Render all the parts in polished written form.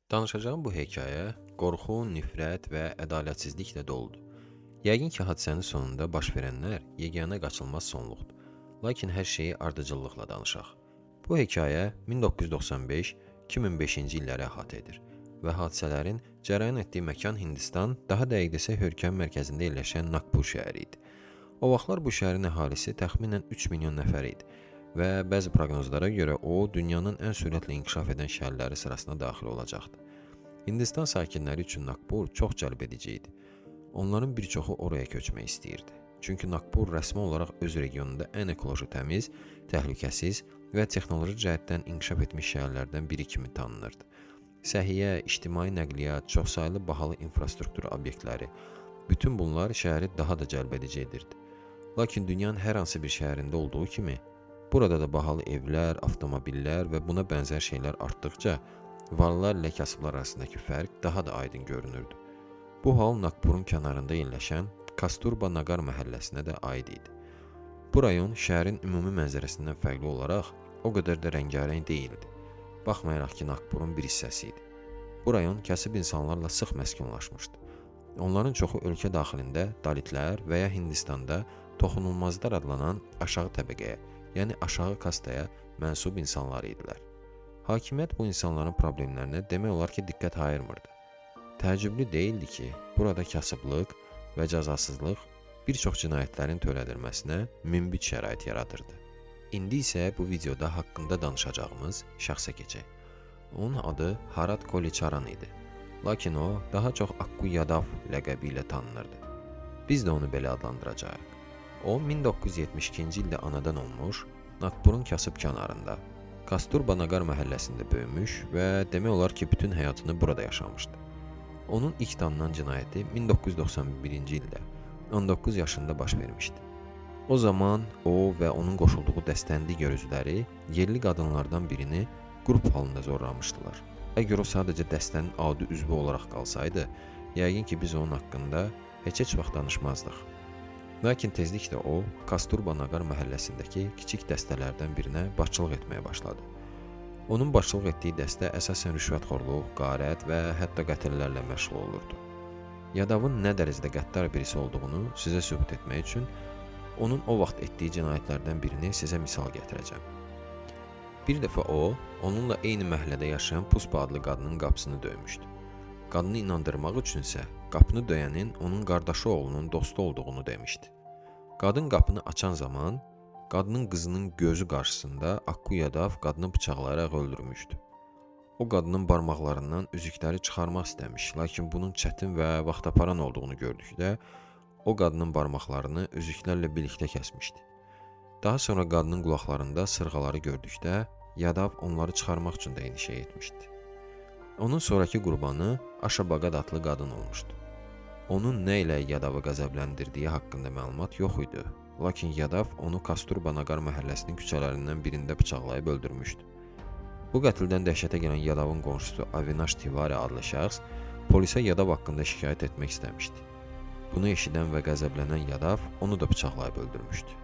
Danışacağım bu hekayə qorxu, nifrət və ədalətsizliklə doludur. Yəqin ki, hadisənin sonunda baş verənlər yeganə qaçılmaz sonluqdur. Lakin hər şeyi ardıcıllıqla danışaq. Bu hekayə 1995-2005-ci illəri əhatə edir və hadisələrin cərəyan etdiyi məkan Hindistan, daha dəqiq desək Hörkən mərkəzində yerləşən Naqpur şəhəri idi. O vaxtlar bu şəhərin əhalisi təxminən 3 milyon nəfər idi və bəzi proqnozlara görə o, dünyanın ən sürətlə inkişaf edən şəhərləri sırasına daxil olacaqdı. Hindistan sakinləri üçün Naqpur çox cəlbedici idi. Onların bir çoxu oraya köçmək istəyirdi. Çünki Naqpur rəsmi olaraq öz regionunda ən ekoloji təmiz, təhlükəsiz və texnoloji cəhətdən inkişaf etmiş şəhərlərdən biri kimi tanınırdı. Səhiyyə, ictimai nəqliyyat, çoxsaylı bahalı infrastruktur obyektləri, bütün bunlar şəhəri daha da cəlbedici edirdi. Lakin dünyanın hər hansı bir şəhərində olduğu kimi, burada da bahalı evlər, avtomobillər və buna bənzər şeylər artdıqca, varlılar ilə kasıblar arasındakı fərq daha da aydın görünürdü. Bu hal Naqpurun kənarında yerləşən Kasturba Nagar məhəlləsinə də aid idi. Bu rayon şəhərin ümumi mənzərəsindən fərqli olaraq o qədər də rəngarəng deyildi. Baxmayaraq ki, Naqpurun bir hissəsi idi. Bu rayon kasıb insanlarla sıx məskunlaşmışdı. Onların çoxu ölkə daxilində dalitlər və ya Hindistanda toxunulmazlar adlanan aşağı təbəqəyə, yəni aşağı kastaya mənsub insanlar idilər. Hakimiyyət bu insanların problemlərinə demək olar ki, diqqət ayırmırdı. Təəccüblü deyildi ki, burada kasıblıq və cəzasızlıq bir çox cinayətlərin törədilməsinə münbit şərait yaradırdı. İndi isə bu videoda haqqında danışacağımız şəxsə keçək. Onun adı Harat Koliçaran idi. Lakin o, daha çox Akku Yadav ləqəbi ilə tanınırdı. Biz də onu belə adlandıracağıq. O, 1972-ci ildə anadan olmuş, Naqpurun kasıb kənarında, Kasturba Nagar məhəlləsində böyümüş və demək olar ki, bütün həyatını burada yaşamışdı. Onun ilk tanınan cinayəti 1991-ci ildə 19 yaşında baş vermişdi. O zaman o və onun qoşulduğu dəstənin digər üzvləri yerli qadınlardan birini qrup halında zorlamışdılar. Əgər o sadəcə dəstənin adi üzvü olaraq qalsaydı, yəqin ki, biz onun haqqında heç vaxt danışmazdıq. Lakin tezliklə o, Kasturba Nagar məhəlləsindəki kiçik dəstələrdən birinə başçılıq etməyə başladı. Onun başçılıq etdiyi dəstə əsasən rüşvətxorluq, qarət və hətta qətillərlə məşğul olurdu. Yadavın nə dərəcədə qəddar birisi olduğunu sizə sübut etmək üçün onun o vaxt etdiyi cinayətlərdən birini sizə misal gətirəcəm. Bir dəfə o, onunla eyni məhəllədə yaşayan Puspa adlı qadının qapısını döymüşdü. Qadını inandırmaq üçünsə, qapını döyənin onun qardaşı oğlunun dostu olduğunu demişdi. Qadın qapını açan zaman, qadının qızının gözü qarşısında Akku Yadav qadını bıçaqlayaraq öldürmüşdü. O qadının barmaqlarından üzükləri çıxarmaq istəmiş, lakin bunun çətin və vaxtaparan olduğunu gördükdə, o qadının barmaqlarını üzüklərlə birlikdə kəsmişdi. Daha sonra qadının qulaqlarında sırğaları gördükdə, Yadav onları çıxarmaq üçün də eyni şey etmişdi. Onun sonraki qurbanı Aşa Baqad adlı qadın olmuşdu. Onun nə ilə Yadavı qəzəbləndirdiyi haqqında məlumat yox idi, lakin Yadav onu Kasturba Nagar məhəlləsinin küçələrindən birində bıçaqlayıb öldürmüşdü. Bu qətldən dəhşətə gələn Yadavın qonşusu Avinash Tiwari adlı şəxs polisə Yadav haqqında şikayət etmək istəmişdi. Bunu eşidən və qəzəblənən Yadav onu da bıçaqlayıb öldürmüşdü.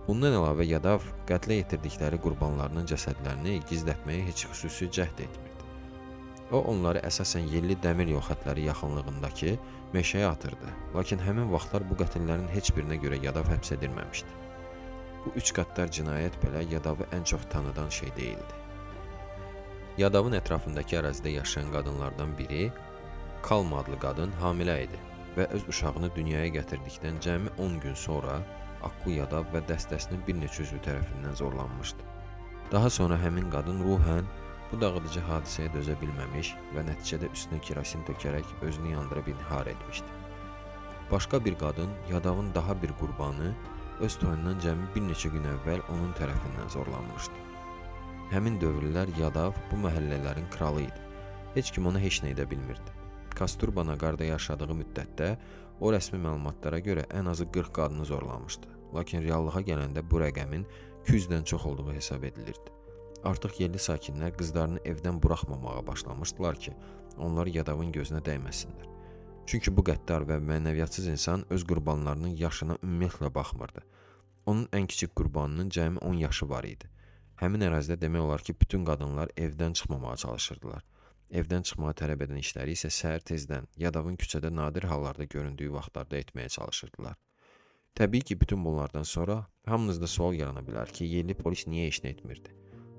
Bundan əlavə Yadav qətlə yetirdikləri qurbanlarının cəsədlərini gizlətməyə heç xüsusi cəhd etmirdi. O, onları əsasən yerli dəmir yol xətləri yaxınlığındakı meşəyə atırdı, lakin həmin vaxtlar bu qətillərin heç birinə görə Yadav həbs edilməmişdi. Bu üç qəddar cinayət belə Yadavı ən çox tanıdan şey deyildi. Yadavın ətrafındakı ərazidə yaşayan qadınlardan biri, Kalma adlı qadın hamilə idi və öz uşağını dünyaya gətirdikdən cəmi 10 gün sonra Akku Yadav və dəstəsinin bir neçə üzvü tərəfindən zorlanmışdı. Daha sonra həmin qadın ruhən bu dağıdıcı hadisəyə dözə bilməmiş və nəticədə üstünə kerosin tökərək özünü yandırıb intihar etmişdi. Başqa bir qadın, Yadavın daha bir qurbanı, öz toyundan cəmi bir neçə gün əvvəl onun tərəfindən zorlanmışdı. Həmin dövrlər Yadav bu məhəllələrin kralı idi. Heç kim ona heç nə edə bilmirdi. Kasturba Nagarda yaşadığı müddətdə o rəsmi məlumatlara görə ən azı 40 qadını zorlamışdı. Lakin reallığa gələndə bu rəqəmin 200-dən çox olduğu hesab edilirdi. Artıq yerli sakinlər qızlarını evdən buraxmamağa başlamışdılar ki, onları Yadavın gözünə dəyməsinlər. Çünki bu qəddar və mənəviyyatsız insan öz qurbanlarının yaşına ümumiyyətlə baxmırdı. Onun ən kiçik qurbanının cəmi 10 yaşı var idi. Həmin ərazidə demək olar ki, bütün qadınlar evdən çıxmamağa çalışırdılar. Evdən çıxmağı tələb edən işləri isə səhər tezdən, Yadavın küçədə nadir hallarda göründüyü vaxtlarda etməyə çalışırdılar. Təbii ki, bütün bunlardan sonra hamınızda sual yarana bilər ki, yerli polis niyə işini etmirdi?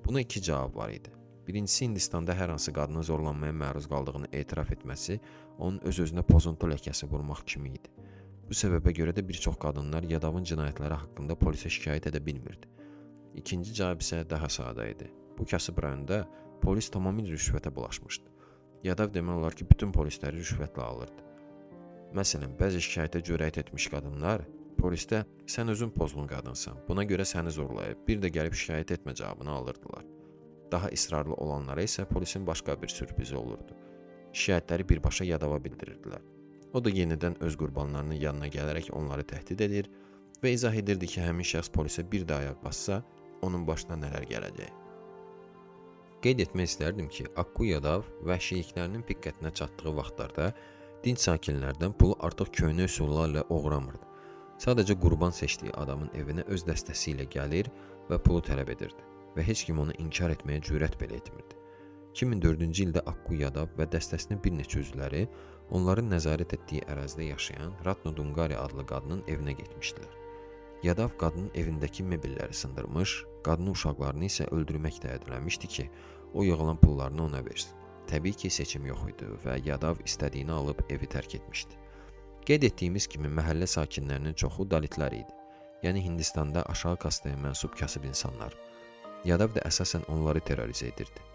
Buna iki cavab var idi. Birincisi, Hindistanda hər hansı qadının zorlanmaya məruz qaldığını etiraf etməsi onun öz-özünə pozuntu ləkəsi vurmaq kimi idi. Bu səbəbə görə də bir çox qadınlar Yadavın cinayətləri haqqında polisə şikayət edə bilmirdi. İkinci cavab isə daha sadə idi. Bu kasıb rayonda polis tamamilə rüşvətə bulaşmışdı. Yadav demək olar ki, bütün polisləri rüşvətlə alırdı. Məsələn, bəzi şikayətə cürət etmiş qadınlar polisdə sən özün pozğun qadınsan, buna görə səni zorlayıb, bir də gəlib şikayət etmə cavabını alırdılar. Daha israrlı olanlara isə polisin başqa bir sürprizi olurdu. Şikayətləri birbaşa Yadava bildirirdilər. O da yenidən öz qurbanlarının yanına gələrək onları təhdid edir və izah edirdi ki, həmin şəxs polisə bir də ayaq bassa, onun başına nələr gələcək. Qeyd etmək istərdim ki, Akku Yadav vəhşiliklərinin piqqətinə çatdığı vaxtlarda dinc sakinlərdən pulu artıq köhnə üsullarla oğramırdı. Sadəcə qurban seçdiyi adamın evinə öz dəstəsi ilə gəlir və pulu tələb edirdi və heç kim onu inkar etməyə cürət belə etmirdi. 2004-cü ildə Akku Yadav və dəstəsinin bir neçə üzvləri onların nəzarət etdiyi ərazidə yaşayan Ratno Dungari adlı qadının evinə getmişdilər. Yadav qadının evindəki mebelləri sındırmış, qadının uşaqlarını isə öldürmək təhəddiləmişdi ki, o yığılan pullarını ona versin. Təbii ki, seçim yox idi və Yadav istədiyini alıb evi tərk etmişdi. Qeyd etdiyimiz kimi məhəllə sakinlərinin çoxu dalitlər idi, yəni Hindistanda aşağı kastaya mənsub kasıb insanlar. Yadav da əsasən onları terrorizə edirdi.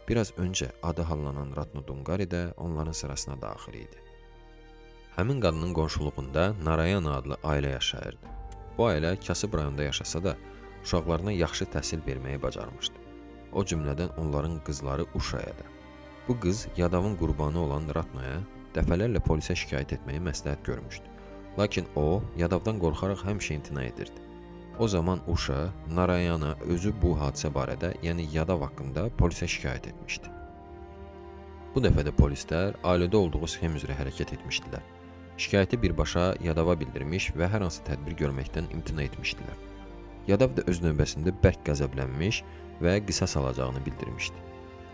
Biraz öncə adı hallanan Ratno Dungari də onların sırasına daxil idi. Həmin qadının qonşuluğunda Narayana adlı ailə yaşayırdı. Bu ailə kasıb rayonda yaşasa da, uşaqlarına yaxşı təhsil verməyi bacarmışdı. O cümlədən onların qızları Uşaya da. Bu qız Yadavın qurbanı olan Ratnoya dəfələrlə polisə şikayət etməyi məsləhət görmüşdü. Lakin o, Yadavdan qorxaraq həmişə imtina edirdi. O zaman Uşa, Narayana özü bu hadisə barədə, yəni Yadav haqqında polisə şikayət etmişdi. Bu dəfə də polislər ailədə olduğu sxem üzrə hərəkət etmişdilər. Şikayəti birbaşa Yadava bildirmiş və hər hansı tədbir görməkdən imtina etmişdilər. Yadav da öz növbəsində bərk qəzəblənmiş və qisas alacağını bildirmişdi.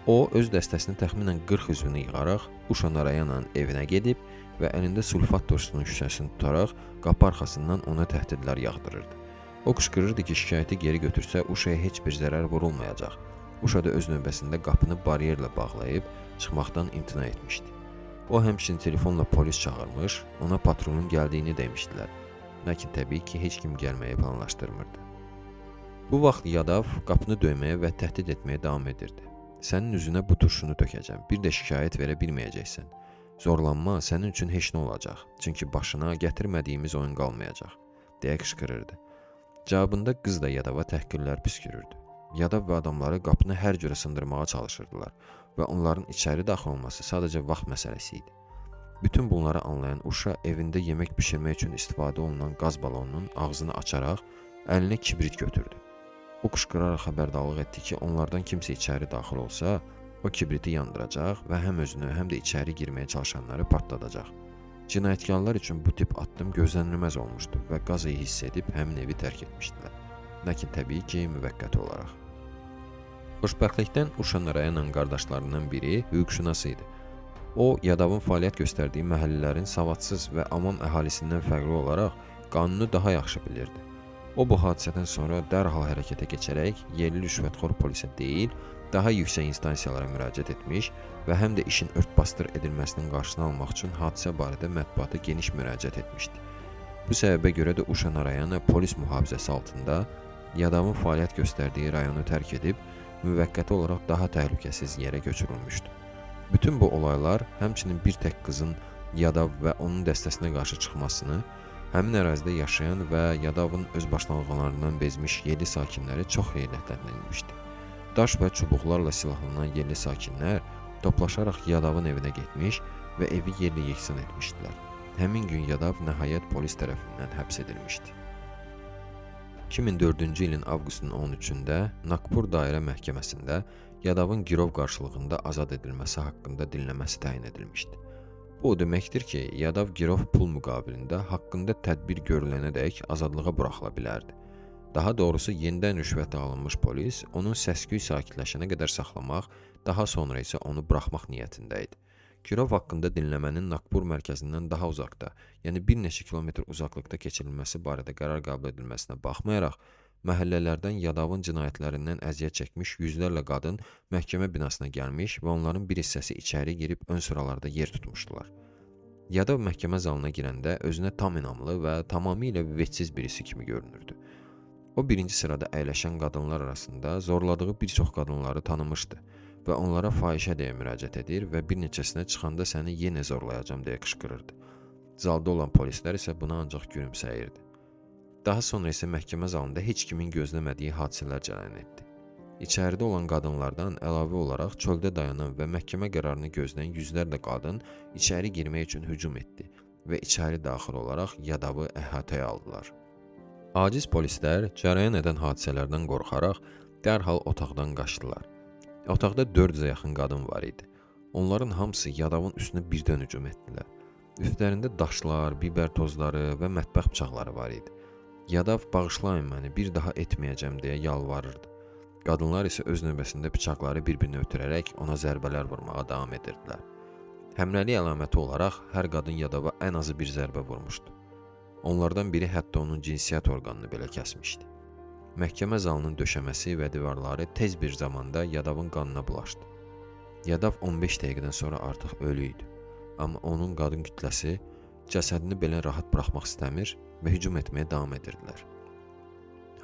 O, öz dəstəsini təxminən 40 üzvünü yığaraq Uşa Narayananın evinə gedib və əlində sulfat turşusunun şüşəsini tutaraq qapı arxasından ona təhdidlər yağdırırdı. O qışqırırdı ki, şikayəti geri götürsə Uşaya heç bir zərər vurulmayacaq. Uşa da öz növbəsində qapını baryerlə bağlayıb çıxmaqdan imtina etmişdi. O həmçinin telefonla polis çağırmış, ona patrulun gəldiyini demişdilər. Lakin təbii ki, heç kim gəlməyi planlaşdırmırdı. Bu vaxt Yadav qapını döyməyə və təhdid etməyə davam edirdi. Sənin üzünə bu turşunu tökəcəm, bir də şikayət verə bilməyəcəksən. Zorlanma sənin üçün heç nə olacaq, çünki başına gətirmədiyimiz oyun qalmayacaq, deyə qışqırırdı. Cavabında qız da Yadava təhqirlər püskürürdü. Yadav və adamları qapını hər cürə sındırmağa çalışırdılar və onların içəri daxil olması sadəcə vaxt məsələsi idi. Bütün bunları anlayan Uşa evində yemək bişirmək üçün istifadə olunan qaz balonunun ağzını açaraq əlinə kibrit götürdü. O qışqıraraq xəbərdarlıq etdi ki, onlardan kimsə içəri daxil olsa, o kibriti yandıracaq və həm özünü, həm də içəri girməyə çalışanları partladacaq. Cinayətkarlar üçün bu tip addım gözlənilməz olmuşdu və qazı hiss edib həmin evi tərk etmişdilər. Lakin təbii ki, müvəqqəti olaraq. Xoşbəxtlikdən Uşa Narayanan qardaşlarından biri hüquqşünas idi. O, Yadavın fəaliyyət göstərdiyi məhəllələrin savadsız və avam əhalisindən fərqli olaraq qanunu daha yaxşı bilirdi. O, bu hadisədən sonra dərhal hərəkətə keçərək yerli rüşvətxor polisə deyil, daha yüksək instansiyalara müraciət etmiş və həm də işin örtbasdır edilməsinin qarşısını almaq üçün hadisə barədə mətbuata geniş müraciət etmişdi. Bu səbəbə görə də Uşa Narayana polis mühafizəsi altında Yadavın fəaliyyət göstərdiyi rayonu tərk edib, müvəqqəti olaraq daha təhlükəsiz yerə köçürülmüşdü. Bütün bu olaylar həmçinin bir tək qızın Yadav və onun dəstəsinə qarşı çıxmasını, həmin ərazidə yaşayan və Yadavın öz başlanğılarından bezmiş yerli sakinləri çox heyrətləndirmişdi. Daş və çubuqlarla silahlanan yerli sakinlər toplaşaraq Yadavın evinə getmiş və evi yerlə yeksan etmişdilər. Həmin gün Yadav nəhayət polis tərəfindən həbs edilmişdi. 2004-cü ilin avqustun 13-də Nagpur Dairə Məhkəməsində Yadavın girov qarşılığında azad edilməsi haqqında dinləməsi təyin edilmişdi. Bu o deməkdir ki, Yadav girov pul müqabilində haqqında tədbir görülənədək azadlığa buraxıla bilərdi. Daha doğrusu, yenidən rüşvətə alınmış polis onun səs-küy sakitləşənə qədər saxlamaq, daha sonra isə onu buraxmaq niyyətində idi. Girov haqqında dinləmənin Naqbur mərkəzindən daha uzaqda, yəni bir neçə kilometr uzaqlıqda keçirilməsi barədə qərar qəbul edilməsinə baxmayaraq, məhəllələrdən Yadavın cinayətlərindən əziyyət çəkmiş yüzlərlə qadın məhkəmə binasına gəlmiş və onların bir hissəsi içəri girib ön sıralarda yer tutmuşdular. Yadav məhkəmə zalına girəndə özünə tam inamlı və tamamilə vecsiz birisi kimi görünürdü. O birinci sırada əyləşən qadınlar arasında zorladığı bir çox qadınları tanımışdı və onlara fahişə deyə müraciət edir və bir neçəsinə çıxanda səni yenə zorlayacağam deyə qışqırırdı. Zalda olan polislər isə buna ancaq gülümsəyirdi. Daha sonra isə məhkəmə zalında heç kimin gözləmədiyi hadisələr cərəyan etdi. İçəridə olan qadınlardan əlavə olaraq çöldə dayanan və məhkəmə qərarını gözləyən yüzlərlə qadın içəri girmək üçün hücum etdi və içəri daxil olaraq Yadavı əhatəyə aldılar. Aciz polislər cərəyan edən hadisələrdən qorxaraq dərhal otaqdan qaçdılar. Otaqda 400-ə yaxın qadın var idi. Onların hamısı Yadavın üstünə birdən hücum etdilər. Üstlərində daşlar, biber tozları və mətbəx bıçaqları var idi. Yadav bağışlayın məni, bir daha etməyəcəm deyə yalvarırdı. Qadınlar isə öz növbəsində bıçaqları bir-birinə ötürərək ona zərbələr vurmağa davam edirdilər. Həmrəlik əlaməti olaraq hər qadın Yadava ən azı bir zərbə vurmuşdu. Onlardan biri hətta onun cinsiyyət orqanını belə kəsmişdi. Məhkəmə zalının döşəməsi və divarları tez bir zamanda Yadavın qanına bulaşdı. Yadav 15 dəqiqədən sonra artıq ölü idi. Amma onun qadın kütləsi cəsədini belə rahat buraxmaq istəmir və hücum etməyə davam edirdilər.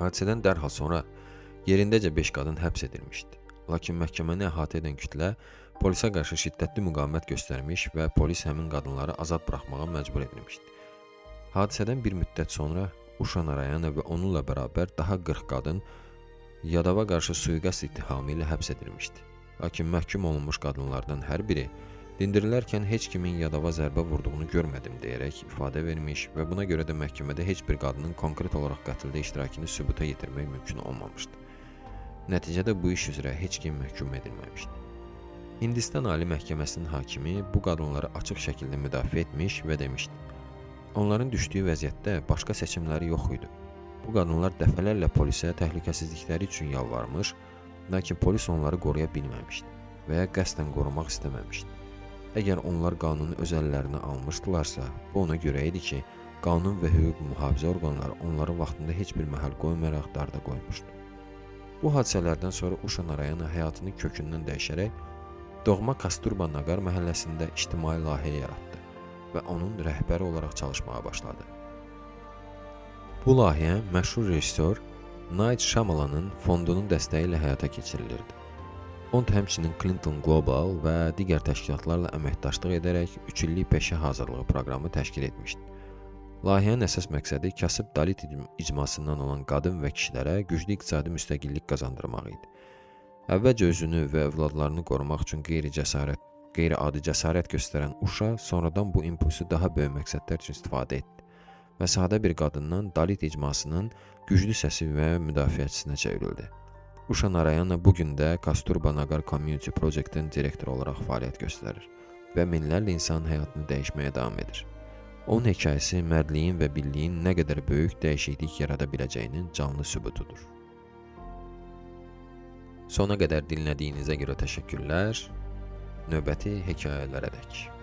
Hadisədən dərhal sonra yerindəcə 5 qadın həbs edilmişdi. Lakin məhkəməni əhatə edən kütlə polisə qarşı şiddətli müqavimət göstərmiş və polis həmin qadınları azad buraxmağa məcbur edilmişdi. Hadisədən bir müddət sonra Uşa Narayana və onunla bərabər daha 40 qadın Yadava qarşı sui-qəsd ittihamı ilə həbs edilmişdi. Lakin məhkum olunmuş qadınlardan hər biri dindirilərkən heç kimin Yadava zərbə vurduğunu görmədim deyərək ifadə vermiş və buna görə də məhkəmədə heç bir qadının konkret olaraq qətldə iştirakını sübuta yetirmək mümkün olmamışdı. Nəticədə bu iş üzrə heç kim məhkum edilməmişdi. Hindistan Ali Məhkəməsinin hakimi bu qadınları açıq şəkildə müdafiə etmiş və demişdi: onların düşdüyü vəziyyətdə başqa seçimləri yox idi. Bu qadınlar dəfələrlə polisə təhlükəsizlikləri üçün yalvarmış, lakin polis onları qoruya bilməmişdi və ya qəsdən qorumaq istəməmişdi. Əgər onlar qanunu öz əllərinə almışdılarsa, bu ona görə idi ki, qanun və hüquq mühafizə orqanları onların vaxtında heç bir məhəl qoymayaraq darda qoymuşdu. Bu hadisələrdən sonra Uşa Narayana həyatını kökündən dəyişərək doğma Kasturba Nagar məhəlləsində ictimai layihə yaratdı və onun rəhbəri olaraq çalışmağa başladı. Bu layihə məşhur rejissor Night Shyamalan'ın fondunun dəstəyi ilə həyata keçirilirdi. Fond həmçinin Clinton Global və digər təşkilatlarla əməkdaşlıq edərək 3 illik peşə hazırlığı proqramı təşkil etmişdi. Layihənin əsas məqsədi kasıb dalit icmasından olan qadın və kişilərə güclü iqtisadi müstəqillik qazandırmaq idi. Əvvəlcə özünü və övladlarını qorumaq üçün qeyri-adi cəsarət göstərən Uşa sonradan bu impulsu daha böyük məqsədlər üçün istifadə etdi və sadə bir qadından dalit icmasının güclü səsi və müdafiəçisinə çevrildi. Uşa Narayana bugün də Kasturba Nagar Community Project-in direktoru olaraq fəaliyyət göstərir və minlərlə insanın həyatını dəyişməyə davam edir. Onun hekayəsi mərdliyin və birliyin nə qədər böyük dəyişiklik yarada biləcəyinin canlı sübutudur. Sona qədər dinlədiyinizə görə təşəkkürlər. Növbəti hekayələrədək.